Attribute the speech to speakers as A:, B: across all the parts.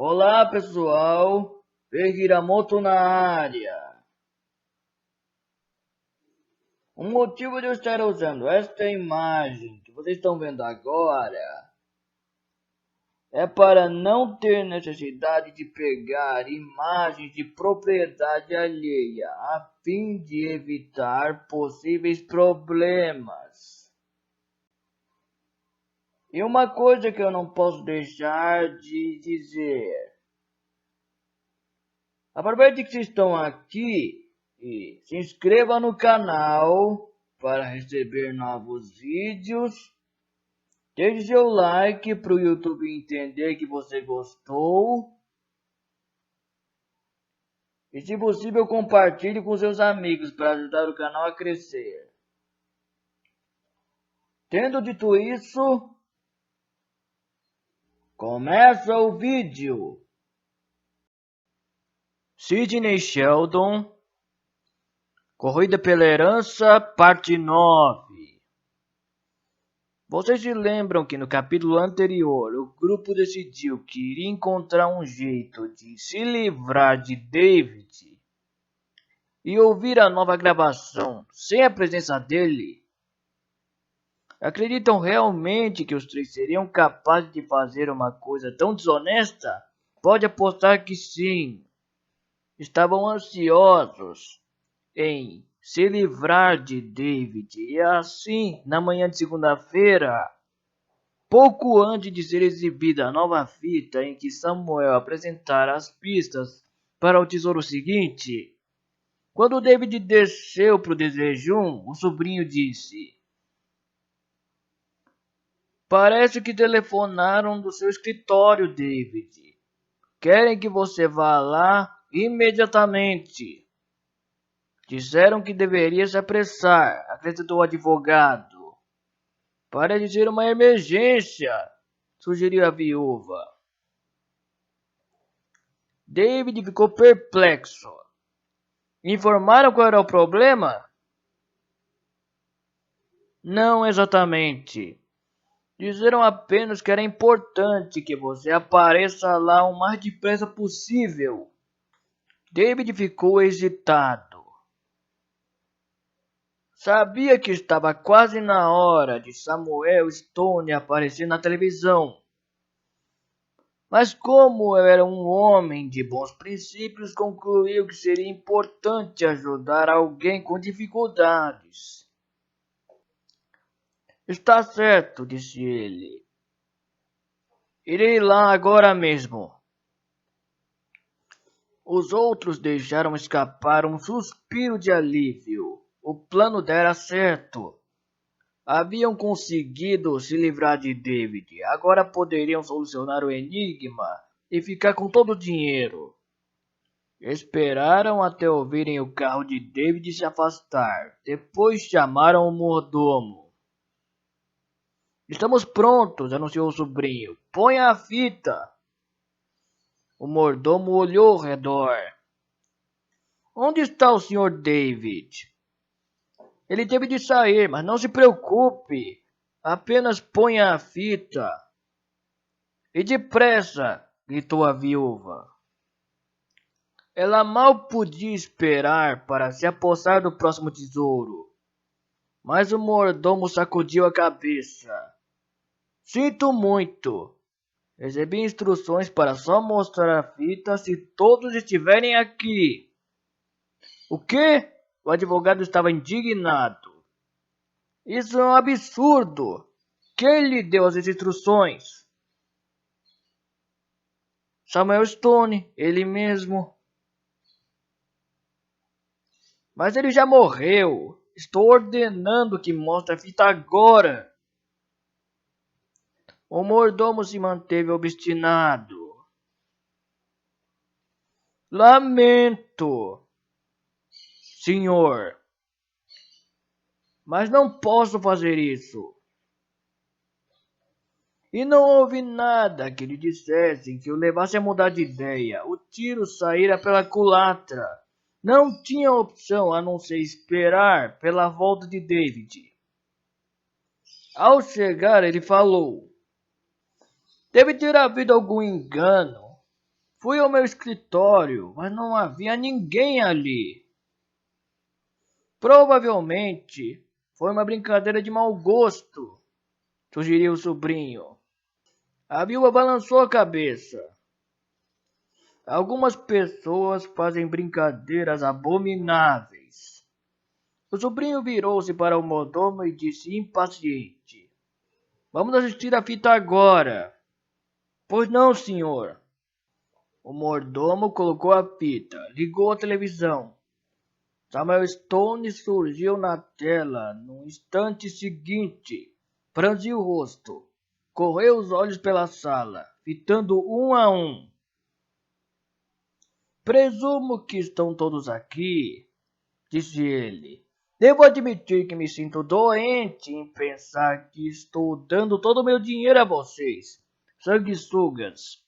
A: Olá pessoal, Hiramoto na área. O motivo de eu estar usando esta imagem que vocês estão vendo agora é para não ter necessidade de pegar imagens de propriedade alheia, a fim de evitar possíveis problemas. E uma coisa que eu não posso deixar de dizer: aproveite que vocês estão aqui e se inscreva no canal para receber novos vídeos. Deixe seu like para o YouTube entender que você gostou. E se possível, compartilhe com seus amigos para ajudar o canal a crescer. Tendo dito isso, começa o vídeo. Sidney Sheldon, Corrida pela Herança, parte 9. Vocês se lembram que no capítulo anterior o grupo decidiu que iria encontrar um jeito de se livrar de David e ouvir a nova gravação sem a presença dele? Acreditam realmente que os três seriam capazes de fazer uma coisa tão desonesta? Pode apostar que sim. Estavam ansiosos em se livrar de David, e assim, na manhã de segunda-feira, pouco antes de ser exibida a nova fita em que Samuel apresentara as pistas para o tesouro seguinte, quando David desceu para o desjejum, o sobrinho disse: "Parece que telefonaram do seu escritório, David. Querem que você vá lá imediatamente." "Disseram que deveria se apressar", acrescentou o advogado. "Parece ser uma emergência", sugeriu a viúva. David ficou perplexo. "Informaram qual era o problema?" "Não exatamente. Disseram apenas que era importante que você apareça lá o mais depressa possível." David ficou hesitado. Sabia que estava quase na hora de Samuel Stone aparecer na televisão. Mas como era um homem de bons princípios, concluiu que seria importante ajudar alguém com dificuldades. "Está certo", disse ele. "Irei lá agora mesmo." Os outros deixaram escapar um suspiro de alívio. O plano dera certo. Haviam conseguido se livrar de David. Agora poderiam solucionar o enigma e ficar com todo o dinheiro. Esperaram até ouvirem o carro de David se afastar. Depois chamaram o mordomo. "Estamos prontos", anunciou o sobrinho. "Ponha a fita." O mordomo olhou ao redor. "Onde está o Sr. David?" "Ele teve de sair, mas não se preocupe. Apenas ponha a fita." "E depressa!" gritou a viúva. Ela mal podia esperar para se apossar do próximo tesouro. Mas o mordomo sacudiu a cabeça. "Sinto muito. Recebi instruções para só mostrar a fita se todos estiverem aqui." "O quê?" O advogado estava indignado. "Isso é um absurdo. Quem lhe deu as instruções?" "Samuel Stone, ele mesmo." "Mas ele já morreu. Estou ordenando que mostre a fita agora." O mordomo se manteve obstinado. "Lamento, senhor, mas não posso fazer isso." E não houve nada que lhe dissessem que o levasse a mudar de ideia. O tiro saíra pela culatra. Não tinha opção a não ser esperar pela volta de David. Ao chegar, ele falou: "Deve ter havido algum engano. Fui ao meu escritório, mas não havia ninguém ali. Provavelmente foi uma brincadeira de mau gosto, sugeriu o sobrinho. A viúva balançou a cabeça. Algumas pessoas fazem brincadeiras abomináveis. O sobrinho virou-se para o mordomo e disse impaciente: Vamos assistir a fita agora. Pois não, senhor. O mordomo colocou a fita, ligou a televisão. Samuel Stone surgiu na tela no instante seguinte. Franziu o rosto. Correu os olhos pela sala, fitando um a um. Presumo que estão todos aqui, disse ele. Devo admitir que me sinto doente em pensar que estou dando todo o meu dinheiro a vocês, sanguessugas.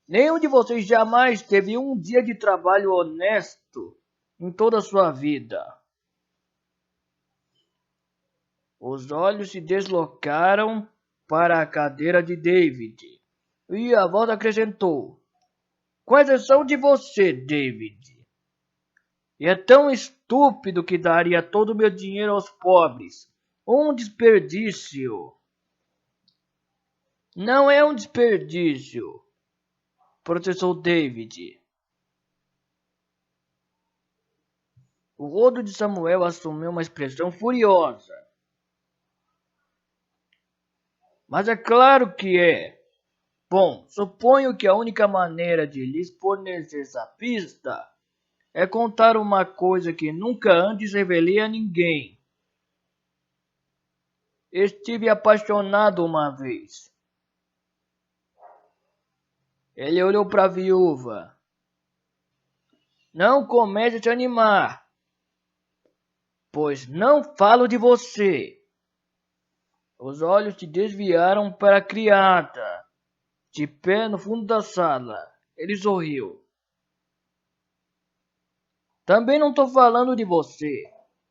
A: Nenhum de vocês jamais teve um dia de trabalho honesto em toda a sua vida. Os olhos se deslocaram para a cadeira de David e a voz acrescentou: Com exceção de você, David. E é tão estúpido que daria todo o meu dinheiro aos pobres. Um desperdício. Não é um desperdício, protestou David. O rosto de Samuel assumiu uma expressão furiosa. Mas é claro que é. Bom, suponho que a única maneira de lhes fornecer essa pista é contar uma coisa que nunca antes revelei a ninguém. Estive apaixonado uma vez. Ele olhou para a viúva. Não comece a te animar, pois não falo de você. Os olhos se desviaram para a criada, de pé no fundo da sala. Ele sorriu. Também não estou falando de você.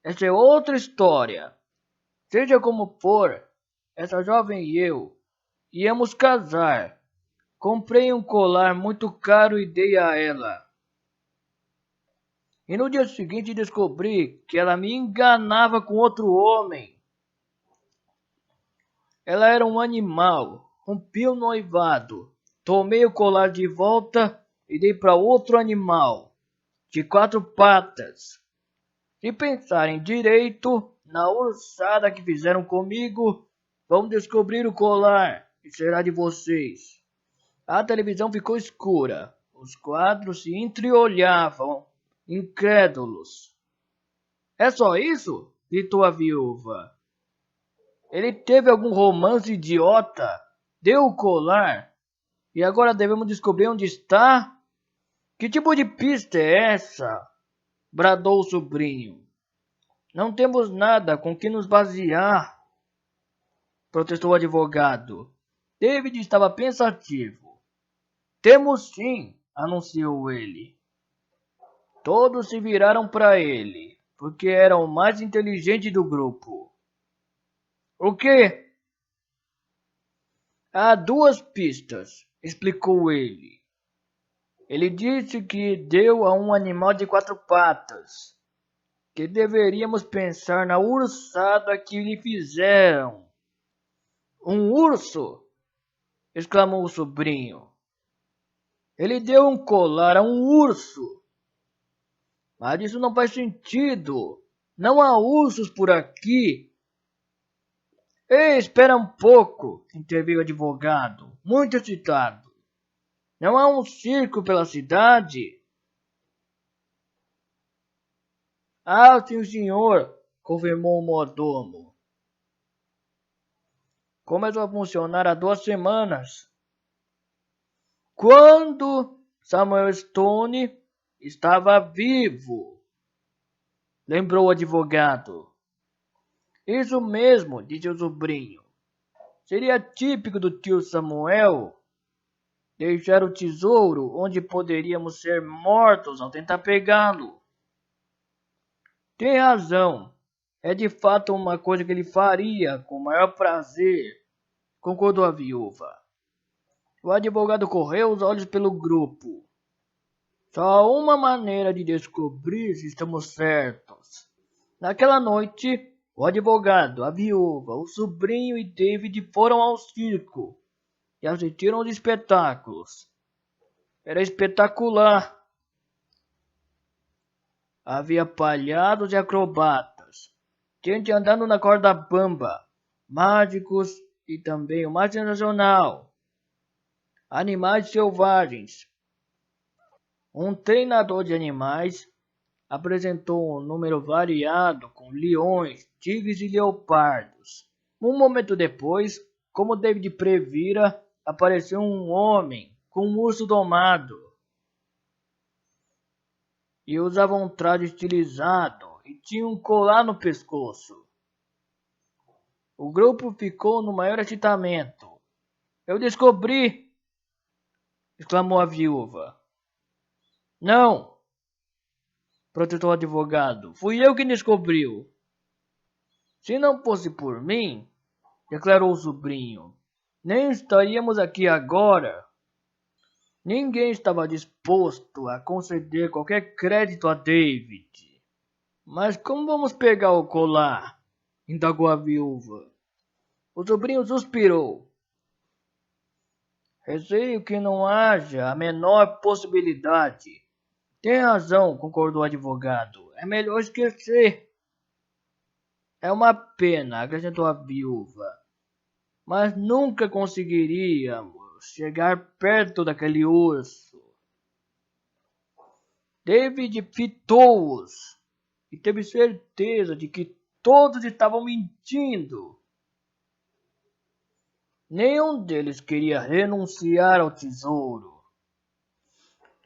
A: Essa é outra história. Seja como for, essa jovem e eu íamos casar. Comprei um colar muito caro e dei a ela. E no dia seguinte descobri que ela me enganava com outro homem. Ela era um animal. Rompi o noivado. Tomei o colar de volta e dei para outro animal, de 4 patas. Se pensarem direito na urçada que fizeram comigo, vão descobrir o colar e será de vocês. A televisão ficou escura. Os quadros se entreolhavam, incrédulos. É só isso? Gritou a viúva. Ele teve algum romance idiota? Deu o colar? E agora devemos descobrir onde está? Que tipo de pista é essa? Bradou o sobrinho. Não temos nada com que nos basear, protestou o advogado. David estava pensativo. Temos sim, anunciou ele. Todos se viraram para ele, porque era o mais inteligente do grupo. O quê? Há 2 pistas, explicou ele. Ele disse que deu a um animal de 4 patas, que deveríamos pensar na urçada que lhe fizeram. Um urso? Exclamou o sobrinho. Ele deu um colar a um urso. Mas isso não faz sentido. Não há ursos por aqui. Ei, espera um pouco, interveio o advogado, muito excitado. Não há um circo pela cidade? Ah, sim, senhor, confirmou o mordomo. Começou a funcionar há 2 semanas. Quando Samuel Stone estava vivo, lembrou o advogado. Isso mesmo, disse o sobrinho. Seria típico do tio Samuel deixar o tesouro onde poderíamos ser mortos ao tentar pegá-lo. Tem razão. É de fato uma coisa que ele faria com o maior prazer, concordou a viúva. O advogado correu os olhos pelo grupo. Só há uma maneira de descobrir se estamos certos. Naquela noite, o advogado, a viúva, o sobrinho e David foram ao circo e assistiram aos espetáculos. Era espetacular. Havia palhaços e acrobatas, gente andando na corda bamba, mágicos e também o mais sensacional, animais selvagens. Um treinador de animais apresentou um número variado com leões, tigres e leopardos. Um momento depois, como David previra, apareceu um homem com um urso domado e usava um traje estilizado e tinha um colar no pescoço. O grupo ficou no maior excitamento. Eu descobri! Exclamou a viúva. Não! Protestou o advogado. Fui eu quem descobriu. Se não fosse por mim, declarou o sobrinho, nem estaríamos aqui agora. Ninguém estava disposto a conceder qualquer crédito a David. Mas como vamos pegar o colar? Indagou a viúva. O sobrinho suspirou. Receio que não haja a menor possibilidade. Tem razão, concordou o advogado. É melhor esquecer. É uma pena, acrescentou a viúva. Mas nunca conseguiríamos chegar perto daquele urso. David fitou-os e teve certeza de que todos estavam mentindo. Nenhum deles queria renunciar ao tesouro.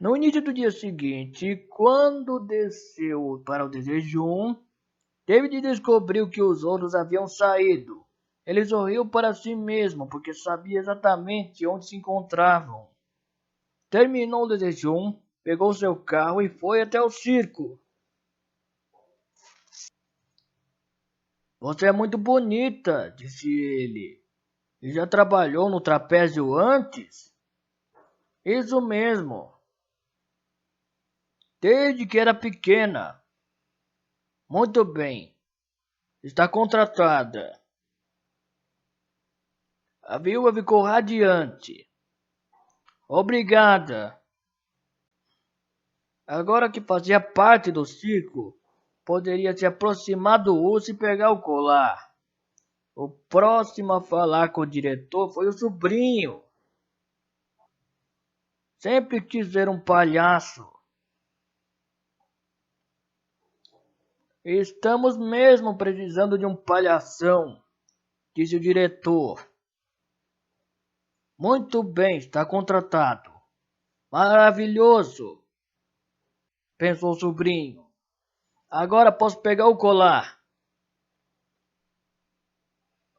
A: No início do dia seguinte, quando desceu para o desejum, David descobriu que os outros haviam saído. Ele sorriu para si mesmo, porque sabia exatamente onde se encontravam. Terminou o desejum, pegou seu carro e foi até o circo. Você é muito bonita, disse ele. E já trabalhou no trapézio antes? Isso mesmo. Desde que era pequena. Muito bem. Está contratada. A viúva ficou radiante. Obrigada. Agora que fazia parte do circo, poderia se aproximar do urso e pegar o colar. O próximo a falar com o diretor foi o sobrinho. Sempre quis ser um palhaço. Estamos mesmo precisando de um palhação, disse o diretor. Muito bem, está contratado. Maravilhoso, pensou o sobrinho. Agora posso pegar o colar.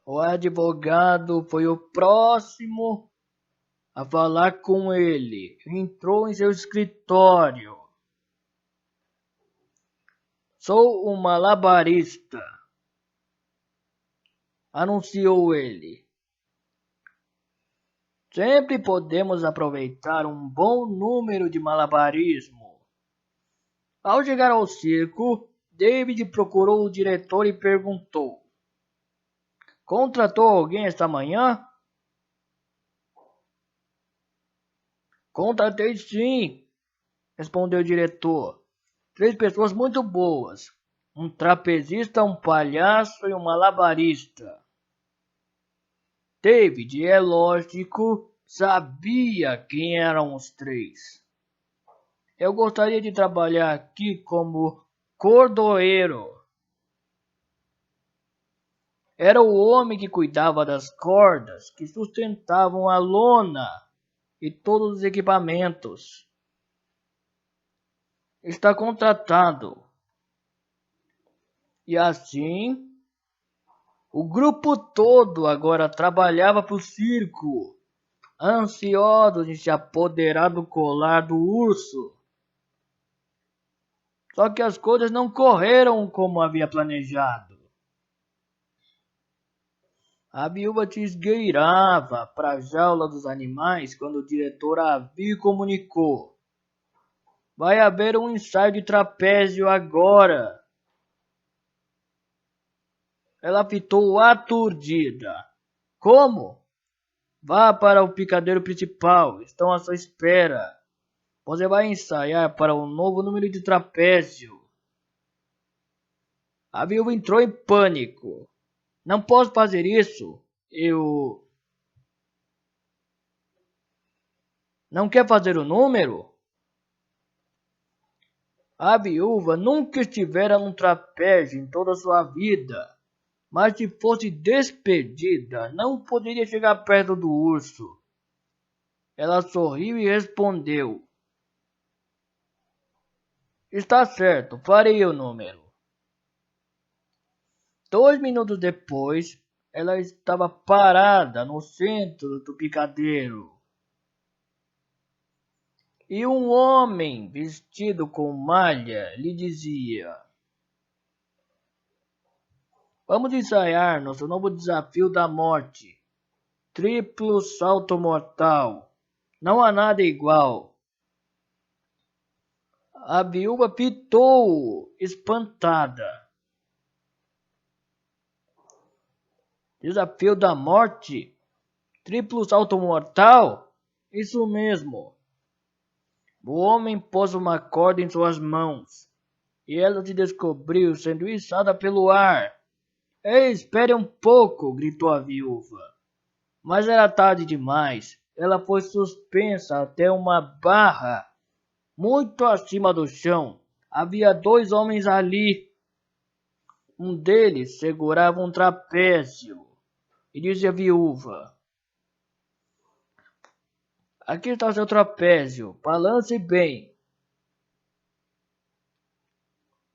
A: O advogado foi o próximo a falar com ele. Entrou em seu escritório. Sou um malabarista, anunciou ele. Sempre podemos aproveitar um bom número de malabarismo. Ao chegar ao circo, David procurou o diretor e perguntou: Contratou alguém esta manhã? Contratei sim, respondeu o diretor. 3 pessoas muito boas. Um trapezista, um palhaço e um malabarista. David, é lógico, sabia quem eram os 3. Eu gostaria de trabalhar aqui como cordoeiro. Era o homem que cuidava das cordas que sustentavam a lona e todos os equipamentos. Está contratado. E assim, o grupo todo agora trabalhava para o circo, ansiosos de se apoderar do colar do urso. Só que as coisas não correram como havia planejado. A viúva se esgueirava para a jaula dos animais quando o diretor a viu e comunicou: vai haver um ensaio de trapézio agora. Ela fitou aturdida. Como? Vá para o picadeiro principal, estão à sua espera. Você vai ensaiar para um novo número de trapézio. A viúva entrou em pânico. Não posso fazer isso. Eu... Não quer fazer o número? A viúva nunca estivera num trapézio em toda a sua vida, mas se fosse despedida, não poderia chegar perto do urso. Ela sorriu e respondeu: está certo, farei o número. 2 minutos depois, ela estava parada no centro do picadeiro. E um homem vestido com malha lhe dizia: vamos ensaiar nosso novo desafio da morte. Triplo salto mortal. Não há nada igual. A viúva pitou, espantada. Desafio da morte? Triplo salto mortal? Isso mesmo. O homem pôs uma corda em suas mãos, e ela se descobriu sendo içada pelo ar. Ei, espere um pouco, gritou a viúva. Mas era tarde demais. Ela foi suspensa até uma barra muito acima do chão. Havia 2 homens ali. Um deles segurava um trapézio e disse à viúva: aqui está seu trapézio, balance bem.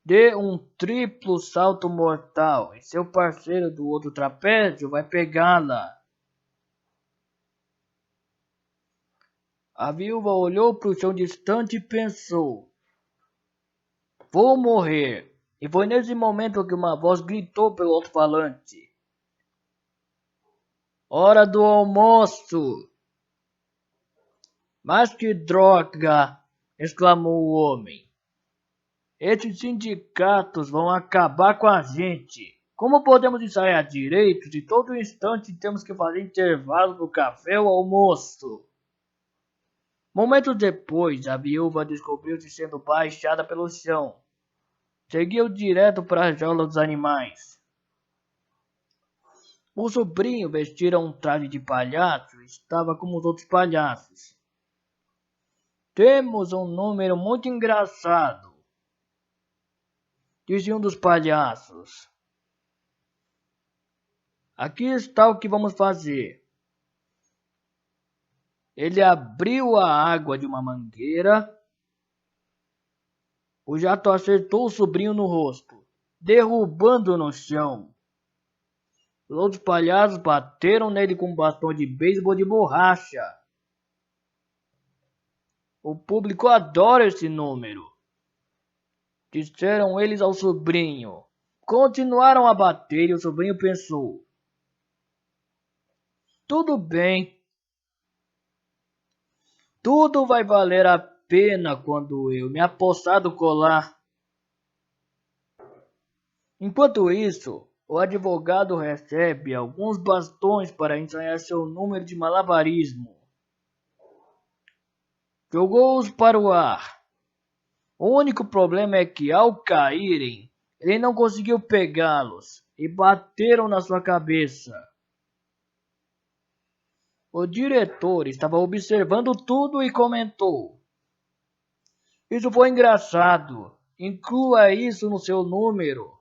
A: Dê um triplo salto mortal e seu parceiro do outro trapézio vai pegá-la. A viúva olhou para o chão distante e pensou: vou morrer. E foi nesse momento que uma voz gritou pelo alto-falante: hora do almoço! Mas que droga! Exclamou o homem. Esses sindicatos vão acabar com a gente. Como podemos ensaiar direito se todo instante temos que fazer intervalo do café ou almoço? Momentos depois, a viúva descobriu-se sendo baixada pelo chão. Seguiu direto para a jaula dos animais. O sobrinho vestira um traje de palhaço e estava como os outros palhaços. Temos um número muito engraçado, disse um dos palhaços. Aqui está o que vamos fazer. Ele abriu a água de uma mangueira. O jato acertou o sobrinho no rosto, derrubando-o no chão. Os outros palhaços bateram nele com um bastão de beisebol de borracha. O público adora esse número, disseram eles ao sobrinho. Continuaram a bater e o sobrinho pensou: tudo bem, tudo vai valer a pena quando eu me apossar do colar. Enquanto isso, o advogado recebe alguns bastões para ensaiar seu número de malabarismo. Jogou-os para o ar. O único problema é que, ao caírem, ele não conseguiu pegá-los e bateram na sua cabeça. O diretor estava observando tudo e comentou: isso foi engraçado. Inclua isso no seu número.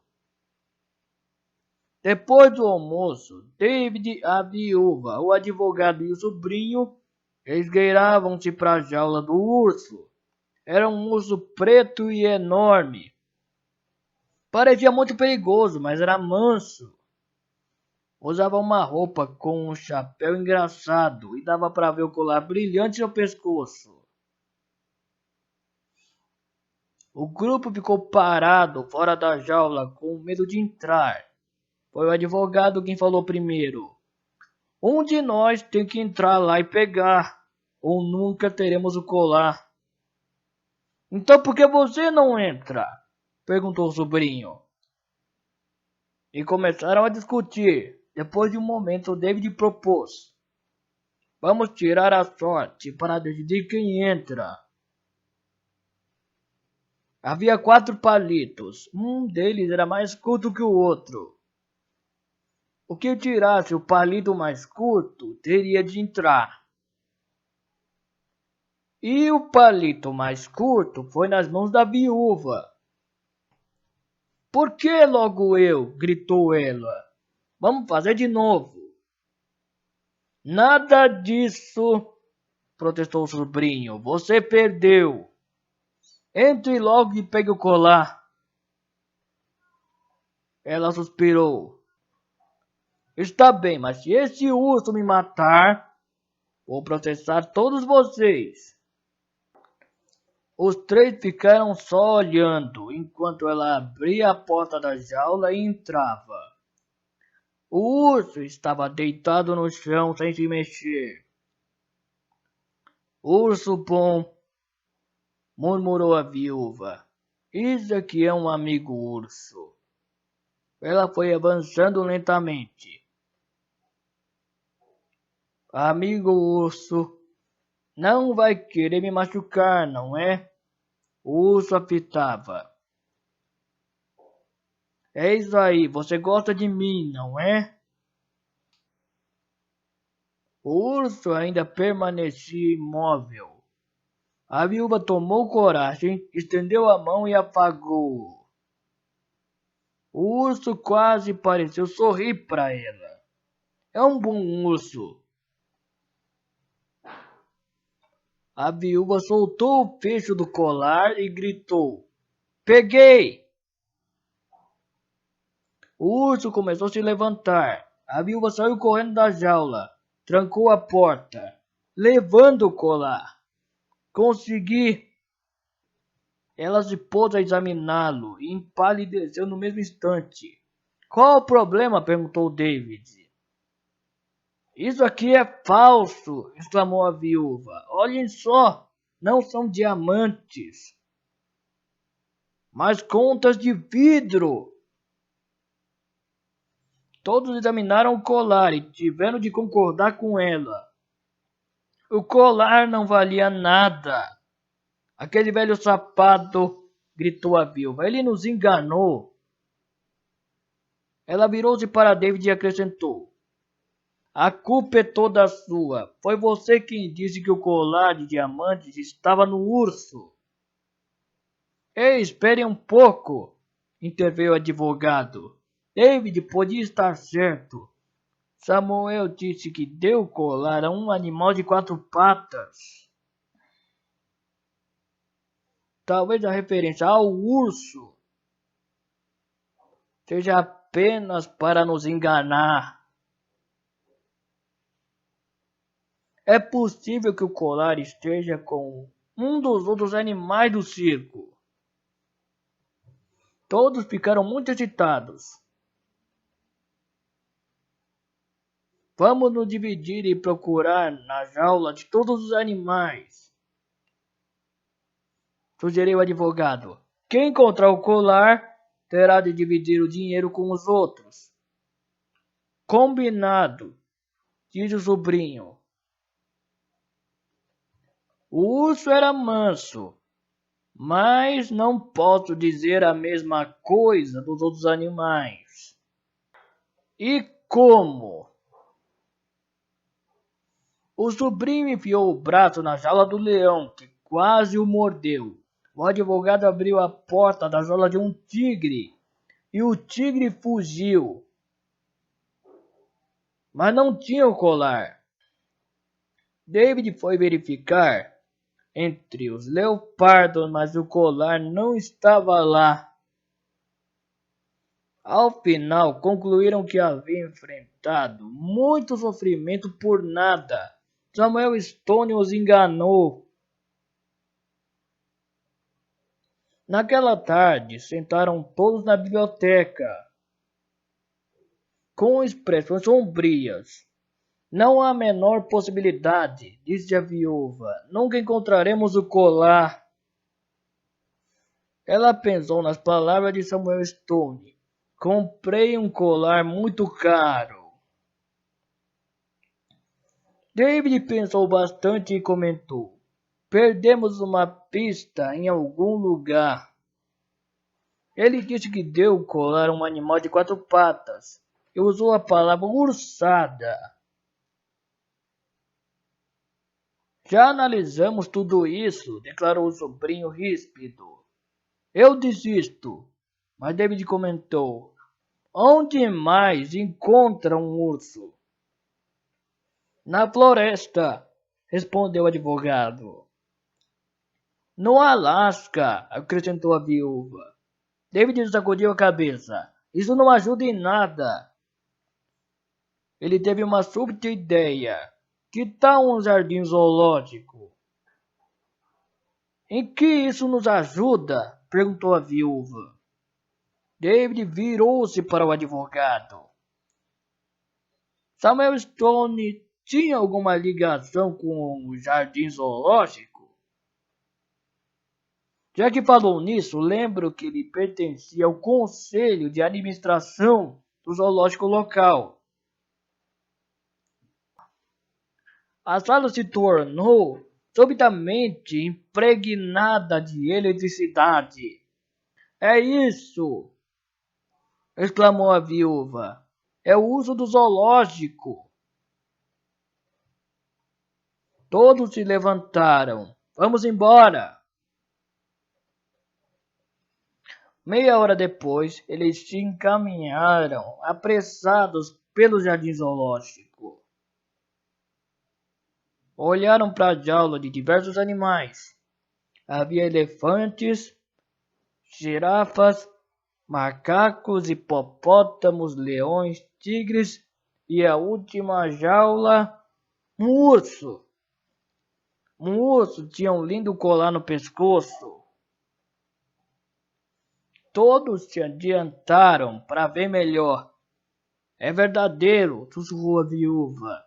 A: Depois do almoço, David, a viúva, o advogado e o sobrinho esgueiravam-se para a jaula do urso. Era um urso preto e enorme. Parecia muito perigoso, mas era manso. Usava uma roupa com um chapéu engraçado e dava para ver o colar brilhante no pescoço. O grupo ficou parado fora da jaula com medo de entrar. Foi o advogado quem falou primeiro. Um de nós tem que entrar lá e pegar, ou nunca teremos o colar. Então por que você não entra? Perguntou o sobrinho. E começaram a discutir. Depois de um momento, David propôs: vamos tirar a sorte para decidir quem entra. Havia 4 palitos. Um deles era mais curto que o outro. O que tirasse o palito mais curto teria de entrar. E o palito mais curto foi nas mãos da viúva. Por que logo eu? Gritou ela. Vamos fazer de novo. Nada disso, protestou o sobrinho. Você perdeu. Entre logo e pegue o colar. Ela suspirou. Está bem, mas se esse urso me matar, vou processar todos vocês. Os 3 ficaram só olhando, enquanto ela abria a porta da jaula e entrava. O urso estava deitado no chão sem se mexer. Urso bom, murmurou a viúva. Isso aqui é um amigo urso. Ela foi avançando lentamente. Amigo urso, não vai querer me machucar, não é? O urso apitava. É isso aí, você gosta de mim, não é? O urso ainda permanecia imóvel. A viúva tomou coragem, estendeu a mão e afagou-o. O urso quase pareceu sorrir para ela. É um bom urso. A viúva soltou o fecho do colar e gritou: Peguei! O urso começou a se levantar. A viúva saiu correndo da jaula, trancou a porta, levando o colar. Consegui! Ela se pôs a examiná-lo e empalideceu no mesmo instante. Qual o problema? Perguntou David. Isso aqui é falso! Exclamou a viúva. Olhem só! Não são diamantes, mas contas de vidro! Todos examinaram o colar e tiveram de concordar com ela. O colar não valia nada. Aquele velho sapato, gritou a viúva. Ele nos enganou. Ela virou-se para David e acrescentou: A culpa é toda sua. Foi você quem disse que o colar de diamantes estava no urso. Ei, espere um pouco, interveio o advogado. David podia estar certo. Samuel disse que deu o colar a um animal de 4 patas. Talvez a referência ao urso seja apenas para nos enganar. É possível que o colar esteja com um dos outros animais do circo. Todos ficaram muito excitados. Vamos nos dividir e procurar na jaula de todos os animais, sugeriu o advogado. Quem encontrar o colar terá de dividir o dinheiro com os outros. Combinado, disse o sobrinho. O urso era manso, mas não posso dizer a mesma coisa dos outros animais. E como? O sobrinho enfiou o braço na jaula do leão, que quase o mordeu. O advogado abriu a porta da jaula de um tigre e o tigre fugiu. Mas não tinha o colar. David foi verificar entre os leopardos, mas o colar não estava lá. Ao final, concluíram que havia enfrentado muito sofrimento por nada. Samuel Stone os enganou. Naquela tarde, sentaram todos na biblioteca, com expressões sombrias. Não há a menor possibilidade, disse a viúva. Nunca encontraremos o colar. Ela pensou nas palavras de Samuel Stone. Comprei um colar muito caro. David pensou bastante e comentou. Perdemos uma pista em algum lugar. Ele disse que deu o colar a um animal de 4 patas e usou a palavra urçada. Já analisamos tudo isso, declarou o sobrinho ríspido. Eu desisto, mas David comentou. Onde mais encontra um urso? Na floresta, respondeu o advogado. No Alasca, acrescentou a viúva. David sacudiu a cabeça. Isso não ajuda em nada. Ele teve uma súbita ideia. Que tal um jardim zoológico? Em que isso nos ajuda? Perguntou a viúva. David virou-se para o advogado. Samuel Stone tinha alguma ligação com o jardim zoológico? Já que falou nisso, lembro que ele pertencia ao conselho de administração do zoológico local. A sala se tornou subitamente impregnada de eletricidade. É isso! Exclamou a viúva. É o uso do zoológico. Todos se levantaram. Vamos embora! Meia hora depois, eles se encaminharam, apressados pelo jardim zoológico. Olharam para a jaula de diversos animais. Havia elefantes, girafas, macacos, hipopótamos, leões, tigres e a última jaula, um urso. Um urso tinha um lindo colar no pescoço. Todos se adiantaram para ver melhor. É verdadeiro, sussurrou a viúva.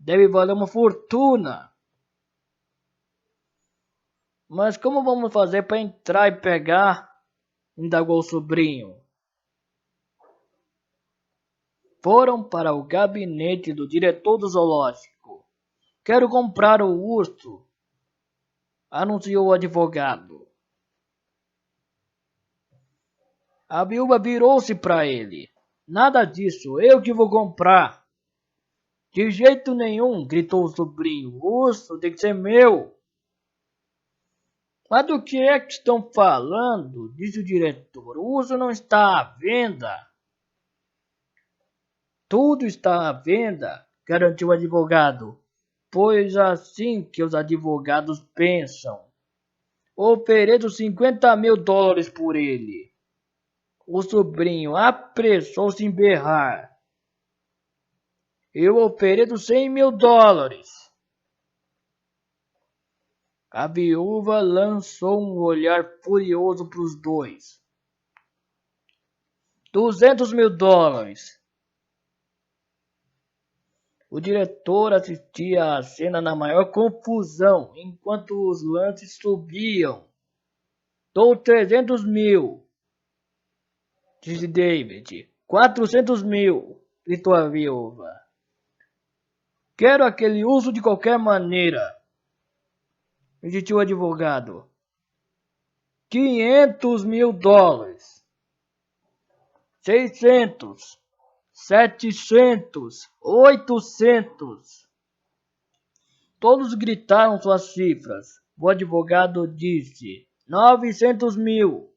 A: Deve valer uma fortuna. Mas como vamos fazer para entrar e pegar? Indagou o sobrinho. Foram para o gabinete do diretor do zoológico. Quero comprar o urso, anunciou o advogado. A viúva virou-se para ele. Nada disso, eu que vou comprar. De jeito nenhum, gritou o sobrinho. O urso tem que ser meu. Mas do que é que estão falando? Disse o diretor. O urso não está à venda. Tudo está à venda, garantiu o advogado. Pois assim que os advogados pensam. Ofereço $50.000 por ele. O sobrinho apressou-se em berrar. Eu ofereço $100.000. A viúva lançou um olhar furioso para os dois. $200.000. O diretor assistia à cena na maior confusão, enquanto os lances subiam. Dou 300 mil, disse David. 400 mil, gritou a viúva. Quero aquele urso de qualquer maneira, insistiu o advogado. $500.000. 600. 700, 800. Todos gritaram suas cifras. O advogado disse 900 mil.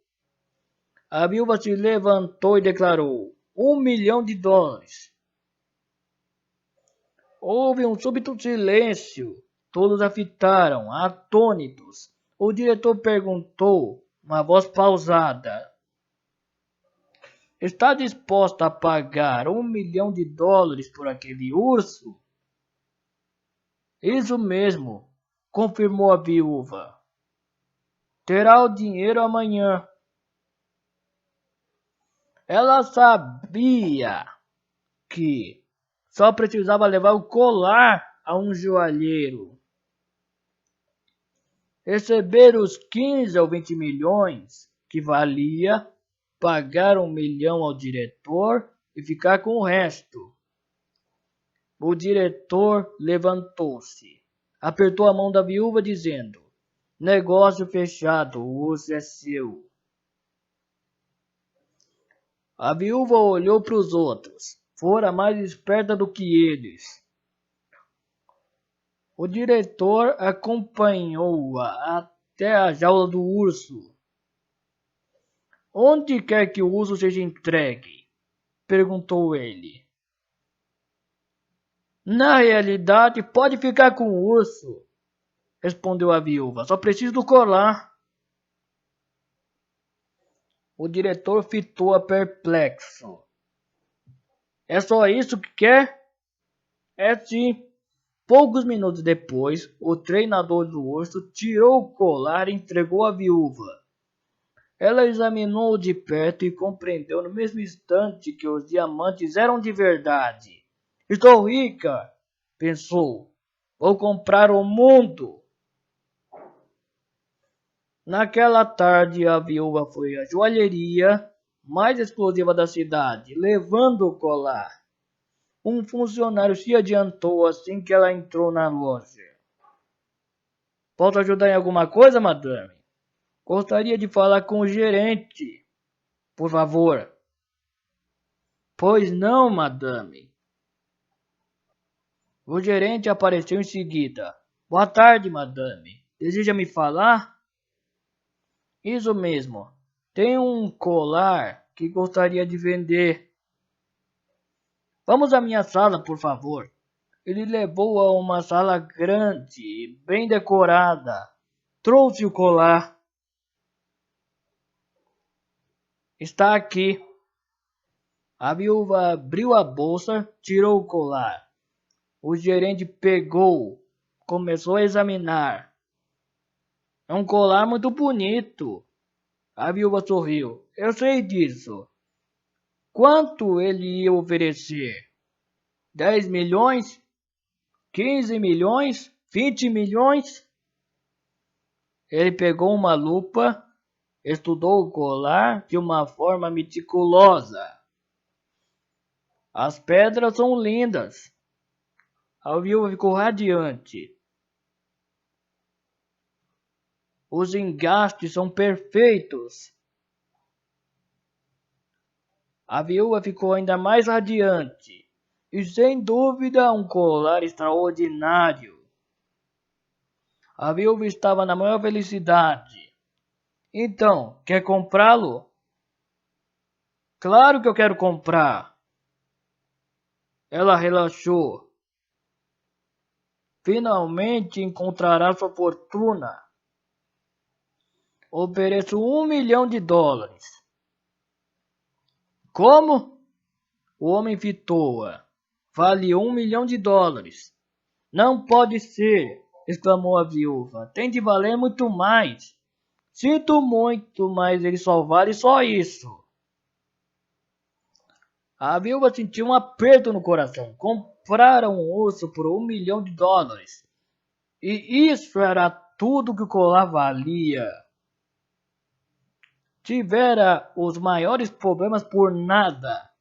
A: A viúva se levantou e declarou $1 milhão. Houve um súbito silêncio. Todos a fitaram, atônitos. O diretor perguntou, uma voz pausada. Está disposta a pagar $1 milhão por aquele urso? Isso mesmo, confirmou a viúva. Terá o dinheiro amanhã. Ela sabia que, Só precisava levar o colar a um joalheiro. Receber os 15 ou 20 milhões que valia, pagar 1 milhão ao diretor e ficar com o resto. O diretor levantou-se, apertou a mão da viúva dizendo: negócio fechado, o urso é seu. A viúva olhou para os outros. Fora mais esperta do que eles. O diretor acompanhou-a até a jaula do urso. Onde quer que o urso seja entregue? Perguntou ele. Na realidade, pode ficar com o urso, respondeu a viúva. Só preciso do colar. O diretor fitou-a perplexo. É só isso que quer? É sim. Poucos minutos depois, o treinador do urso tirou o colar e entregou à viúva. Ela examinou-o de perto e compreendeu no mesmo instante que os diamantes eram de verdade. Estou rica, pensou. Vou comprar o mundo. Naquela tarde, a viúva foi à joalheria mais exclusiva da cidade, levando o colar. Um funcionário se adiantou assim que ela entrou na loja. Posso ajudar em alguma coisa, madame? Gostaria de falar com o gerente, por favor. Pois não, madame. O gerente apareceu em seguida. Boa tarde, madame. Deseja me falar? Isso mesmo. Tenho um colar que gostaria de vender. Vamos à minha sala, por favor. Ele levou a uma sala grande e bem decorada. Trouxe o colar. Está aqui. A viúva abriu a bolsa, tirou o colar. O gerente pegou, começou a examinar. É um colar muito bonito. A viúva sorriu. Eu sei disso. Quanto ele ia oferecer? 10 milhões? 15 milhões? 20 milhões? Ele pegou uma lupa, estudou o colar de uma forma meticulosa. As pedras são lindas. A viúva ficou radiante. Os engastes são perfeitos. A viúva ficou ainda mais radiante. E sem dúvida um colar extraordinário. A viúva estava na maior felicidade. Então, quer comprá-lo? Claro que eu quero comprar. Ela relaxou. Finalmente encontrará sua fortuna. Ofereço 1 milhão de dólares. Como? O homem fitou-a. Vale 1 milhão de dólares. Não pode ser, exclamou a viúva. Tem de valer muito mais. Sinto muito, mas ele só vale só isso. A viúva sentiu um aperto no coração. Compraram um urso por 1 milhão de dólares. E isso era tudo que o colar valia. Tivera os maiores problemas por nada.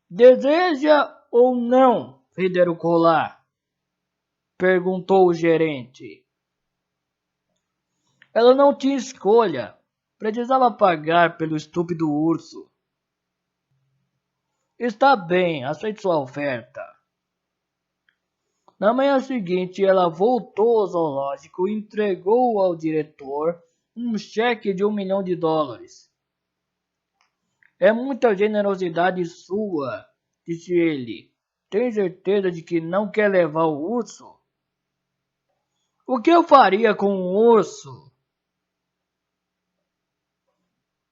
A: Deseja ou não vender o colar? Perguntou o gerente. Ela não tinha escolha. Precisava pagar pelo estúpido urso. Está bem, aceito sua oferta. Na manhã seguinte, ela voltou ao zoológico e entregou ao diretor um cheque de 1 milhão de dólares. É muita generosidade sua, disse ele. Tem certeza de que não quer levar o urso? O que eu faria com um urso?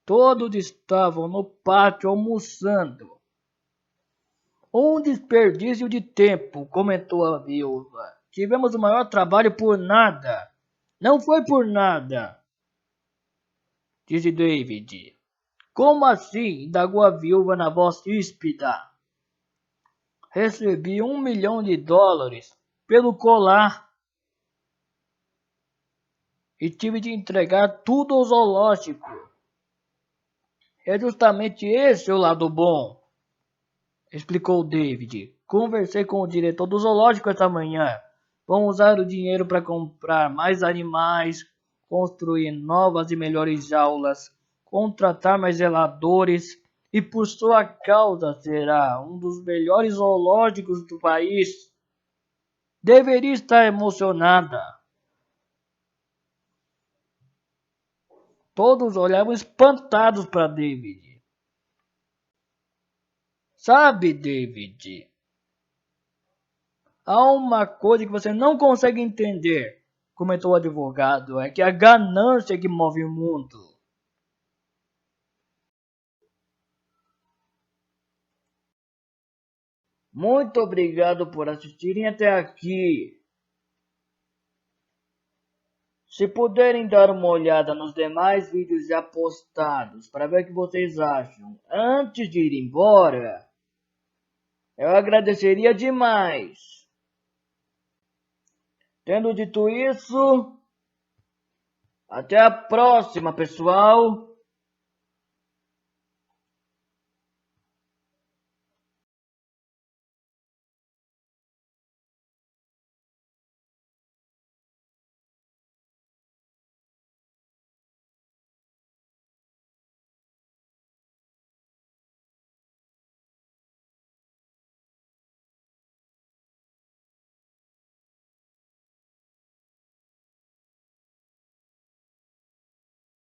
A: Todos estavam no pátio almoçando. Um desperdício de tempo, comentou a viúva. Tivemos o maior trabalho por nada. Não foi por nada, disse David. Como assim? Indagou a viúva na voz ríspida. Recebi $1 milhão pelo colar e tive de entregar tudo ao zoológico. É justamente esse o lado bom, explicou David. Conversei com o diretor do zoológico esta manhã. Vamos usar o dinheiro para comprar mais animais, construir novas e melhores jaulas, contratar mais zeladores e por sua causa será um dos melhores zoológicos do país. Deveria estar emocionada. Todos olhavam espantados para David. Sabe, David, há uma coisa que você não consegue entender, comentou o advogado, é que a ganância que move o mundo. Muito obrigado por assistirem até aqui. Se puderem dar uma olhada nos demais vídeos já postados para ver o que vocês acham antes de ir embora, eu agradeceria demais. Tendo dito isso, até a próxima, pessoal.